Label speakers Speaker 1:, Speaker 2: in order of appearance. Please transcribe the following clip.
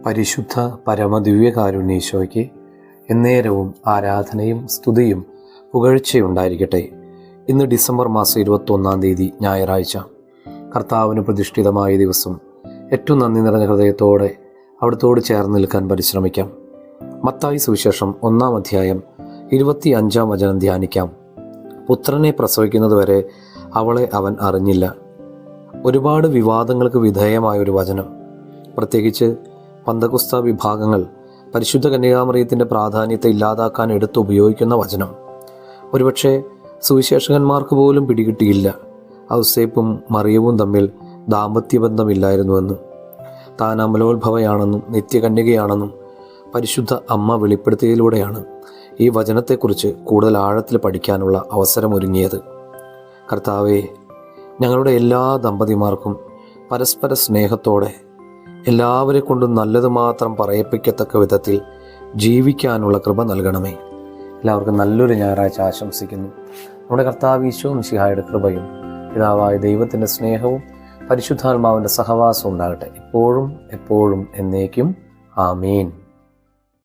Speaker 1: പരിശുദ്ധ പരമദിവ്യകാരുണ്യേശോയ്ക്ക് എന്നേരവും ആരാധനയും സ്തുതിയും പുകഴ്ചയുണ്ടായിരിക്കട്ടെ. ഇന്ന് ഡിസംബർ മാസം 21-ാം തീയതി ഞായറാഴ്ച, കർത്താവിന് പ്രതിഷ്ഠിതമായ ദിവസം. ഏറ്റവും നന്ദി നിറഞ്ഞ ഹൃദയത്തോടെ അവിടുത്തോട് ചേർന്ന് നിൽക്കാൻ പരിശ്രമിക്കാം. മത്തായി സുവിശേഷം 1-ാം അധ്യായം 25-ാം വചനം ധ്യാനിക്കാം. പുത്രനെ പ്രസവിക്കുന്നതുവരെ അവളെ അവൻ അറിഞ്ഞില്ല. ഒരുപാട് വിവാദങ്ങൾക്ക് വിധേയമായ ഒരു വചനം. പ്രത്യേകിച്ച് പന്തക്കുസ്ത വിഭാഗങ്ങൾ പരിശുദ്ധ കന്യകാമറിയത്തിൻ്റെ പ്രാധാന്യത്തെ ഇല്ലാതാക്കാൻ ഉപയോഗിക്കുന്ന വചനം. ഒരുപക്ഷെ സുവിശേഷകന്മാർക്ക് പോലും പിടികിട്ടിയില്ല ഔസേപ്പും മറിയവും തമ്മിൽ ദാമ്പത്യബന്ധമില്ലായിരുന്നുവെന്നും താൻ അമലോത്ഭവയാണെന്നും നിത്യകന്യകയാണെന്നും പരിശുദ്ധ അമ്മ വെളിപ്പെടുത്തിയതിലൂടെയാണ് ഈ വചനത്തെക്കുറിച്ച് കൂടുതൽ ആഴത്തിൽ പഠിക്കാനുള്ള അവസരമൊരുങ്ങിയത്. കർത്താവേ, ഞങ്ങളുടെ എല്ലാ ദമ്പതിമാർക്കും പരസ്പര സ്നേഹത്തോടെ എല്ലാവരെ കൊണ്ടും നല്ലത് മാത്രം പറയിപ്പിക്കത്തക്ക വിധത്തിൽ ജീവിക്കാനുള്ള കൃപ നൽകണമേ. എല്ലാവർക്കും നല്ലൊരു ഞായറാഴ്ച ആശംസിക്കുന്നു. നമ്മുടെ കർത്താവ് ഈശോ മിശിഹായുടെ കൃപയും പിതാവായ ദൈവത്തിൻ്റെ സ്നേഹവും പരിശുദ്ധാത്മാവിൻ്റെ സഹവാസവും ഉണ്ടാകട്ടെ, ഇപ്പോഴും എപ്പോഴും എന്നേക്കും. ആമേൻ.